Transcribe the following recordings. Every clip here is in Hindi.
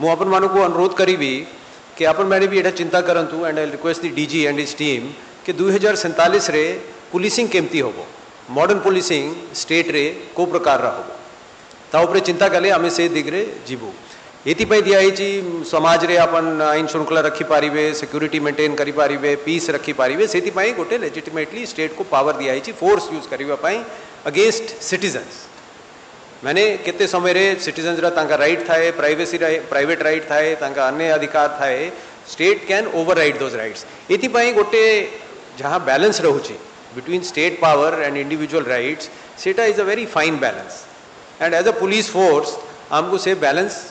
मु अपन मानू को अनुरोध करी कि अपन मैंने भी एटा चिंता करंतु and I request the DG and his team कि 2047 रे पुलिसिंग केमती होबो मॉडर्न पुलिसिंग स्टेट रे को प्रकार रा होबो ता उपरे चिंता कले आमे से दिगरे जीवो एतिपाई दियाई समाज रे अपन आईन श्रृंखला रखी पारिबे सिक्योरिटी मेंटेन करी पारिबे पीस रखी पारिबे सेतिपाई गोटे लेजिटिमेटली स्टेट को पावर दियाई फोर्स यूज करिबा पाई अगेंस्ट सिटीजन्स मैंने केते समय रे सिटीजन्स रा तांका राइट थाए प्राइवेसी प्राइवेट राइट थाए तांका अन्य अधिकार थाए state can override those rights एतिपाई गोटे जहाँ बैलेंस रहुची between state power and individual rights सेटा is a very fine balance and as a police force आमको से बैलेंस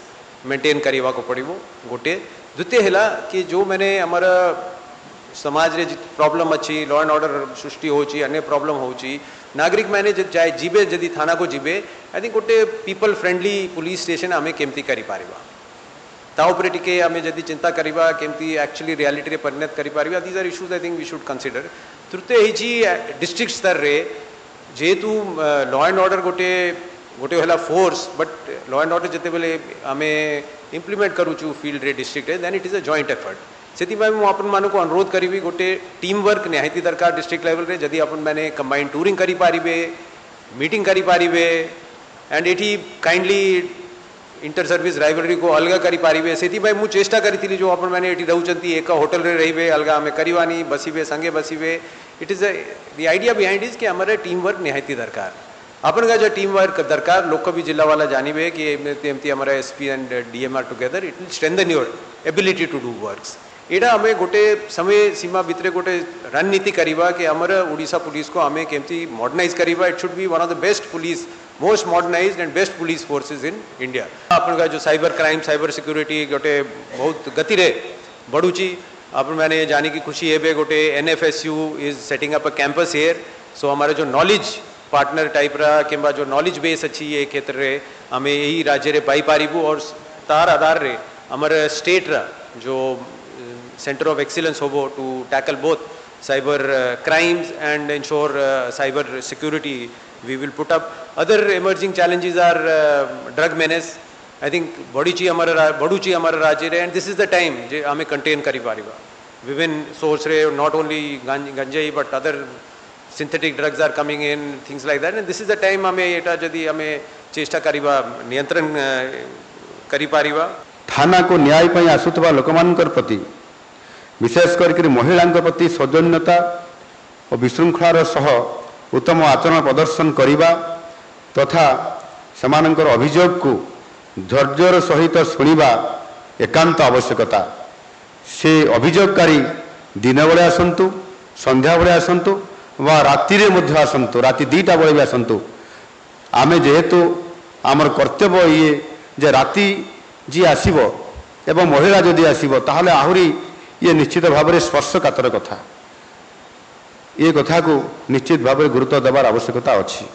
मेंटेन करवा को पड़ो गोटे द्वितीय है कि जो मैंने आमर समाज रे प्रॉब्लम अच्छी लॉ एंड ऑर्डर सृष्टि होची अन्य प्रॉब्लम होची नागरिक मैंने जाए जीवे जदि थाना को जीवे आई थिंक गोटे पीपल फ्रेंडली पुलिस स्टेशन आम केमती करि पारिबा ता उपरे टिके आम जदि चिंता करवा केमती एक्चुअली रियलिटी रे परिणत करि पारिबा these are issues I think we should consider तृतीय हिची डिस्ट्रिक्ट स्तर रे जेहेतु लॉ एंड ऑर्डर गोटे गोटे है force but law and order जिते बेले आम इम्प्लीमेंट करूँ फील्ड रे डिस्ट्रिक्ट रे then it is a joint effort से अपन मान को अनुरोध करी गोटे टीम वर्क निहायती दरकार डिस्ट्रिक्ट लेवल रे जदि अपन मैंने कंबाइंड टूरिंग करी पारिबे मीटिंग करी पारिबे एंड एटी काइंडली इंटर सर्विस राइवलरी को अलग करी पारिबे से मु चेष्टा करी जो अपन मैंने एटी रहउचंती एक होटल रे रहिबे अलग आम करवानी बसीबे संगे बसीबे it is the idea behind is कि हमारे टीम वर्क निहायती दरकार अपन का जो टीम वर्क दरकार लोक भी जिला वाला जानवे कि एमती हमारा एसपी एंड डीएमआर together it will strengthen your ability to do works एटा हमें गोटे समय सीमा भितर गोटे रणनीति करवा कि आमर ओडिशा पुलिस को आम केमती मॉडर्नाइज करवा it should be one of the best police most modernized and best police forces in India अपन का जो साइबर क्राइम साइबर सिक्योरिटी गोटे बहुत गति रे बढ़ुची अपन मैंने जाने की खुशी है गोटे NFSU is setting up a campus here so हमारे जो नॉलेज पार्टनर टाइप रा कि जो नॉलेज बेस अच्छी ये क्षेत्र रे आम यही राज्य रे पाई पारिबू और तार आधार रे आमर स्टेट रा जो सेंटर ऑफ एक्सीलेंस होबो to tackle both cyber crimes and ensure cyber security we will put up other emerging challenges are drug menace I think बढ़ुची हमारे राज्य रे and this is the time जे आम कंटेन करी पारिबा विभिन्न सोर्स रे नॉट ओनली गंजेई but other synthetic drugs are coming in things like that and this is the time हमें एटा जदि हमें चेष्टा करिबा नियंत्रण करि पारिबा थाना को न्याय पई आसुतबा लोकमानकर प्रति विशेष करके महिला प्रति सौजन्यता और विशृंखलार सह उत्तम आचरण प्रदर्शन करिबा तथा समानकर अभियोग को धैर्यर सहित शुणिबा एकांत आवश्यकता से अभियोगकारी दिन बेले आसंतु संध्या बेले आसंतु वा राति रे मध्य आसंतु राति 2टा बेले भी आसंतु आमे जेहेतु आमर कर्तव्य ये जे राति जी आसीबो एवं महिला जदि आसीबो ताहले आहुरी ये निश्चित भाव में स्पर्शकातर कथा ये कथा को निश्चित भाव में गुरुत्व देवार आवश्यकता अच्छी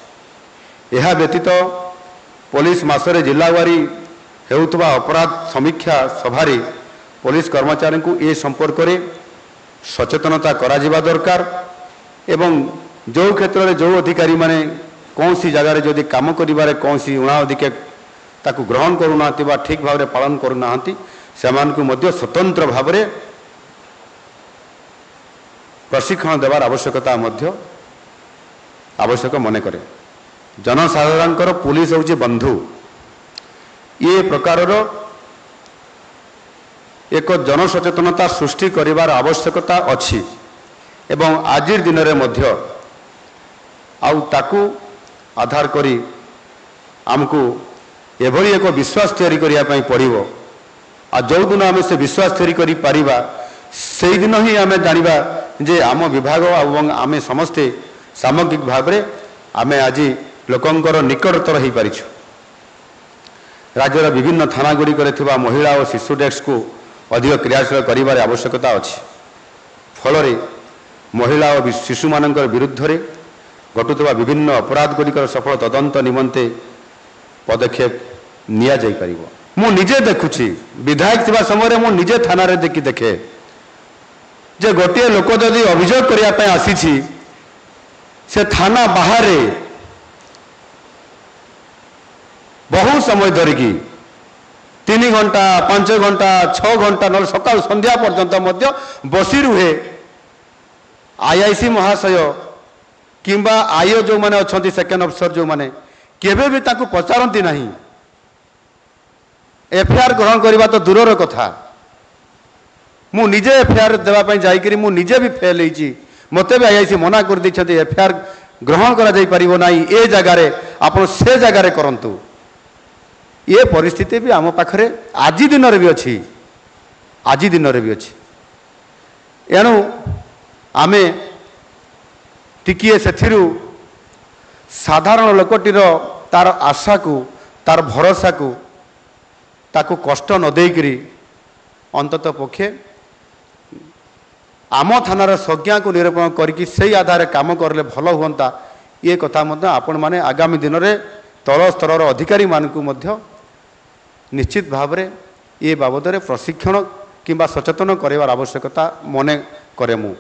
यह व्यतीत पुलिस मासरे जिलावारी हेउतबा अपराध समीक्षा सभारे पुलिस कर्मचारी को ए संपर्क में सचेतनता करा जिबा दरकार एवं जो क्षेत्र में जो अधिकारी माने कौन सी जगह जदि काम करिबारे कौन सी उणा अधिकार ताकू ग्रहण करूना ठीक भाव में पालन करूना से स्वतंत्र भाव में प्रशिक्षण देवार आवश्यकता आवश्यक मन करे जनसाधारण पुलिस हूँ बंधु ये प्रकार एक जनसचेतनता सृष्टि करिवार आवश्यकता अच्छी एवं आज दिन में ताकू आधार करी आमको एभली एक विश्वास तैयारी करने पड़ो आ जो दिन आम से विश्वास तैयारी करी पारिबा से दिन ही आम जानिबा जे आम विभाग और आम समस्ते सामग्रिक भाव में आम आज लोकंकर निकटतर हो पारिछु राज्यर विभिन्न थाना गुड़िक महिला और शिशु डेस्क को अधिक क्रियाशील कर आवश्यकता अच्छी फल महिला और शिशु मान विरुद्ध रे घटुवा विभिन्न अपराध गुड़िकर सफल तदंत निमंते पदक्षेप निया जाई परिबो। मु निजे देखुची विधायक थिबा समय मु निजे थाना रे देखि देखे जे गोटे लोक जदि अभियोग करिया पय आसीछि से थाना बाहर बहु समय धरिकी 3 घंटा 5 घंटा 6 घंटा न सका संध्या पर्यंत बसी रुहे आईआईसी महाशय किंबा आईओ जो माने अच्छा सेकेंड अफिसर जो माने केबे भी ताकू पचारती नहीं एफआईआर ग्रहण करने तो दूरर कथा मु निजे एफआईआर देवाई जाकि निजे भी फेल होती मत भी आईआईसी मना कर एफआईआर ग्रहण करा ए जगार आप से जगार करंतु ये परिस्थिति भी आम पाखरे आज दिन भी अच्छी आज दिन भी अच्छी एणु आमे टिकिए से साधारण लोकटीर तार आशा को तार भरोसा को ताकू कष्ट न देकरी अंतत पक्षे आम थानार संज्ञा को निरूपण करके से आधार काम करले भल हुंता ये कथा आपण माने आगामी दिन में तल स्तर अधिकारी मानकु मध्य निश्चित भाव में ये बाबद प्रशिक्षण किंबा सचेतन करार आवश्यकता मने करे मु।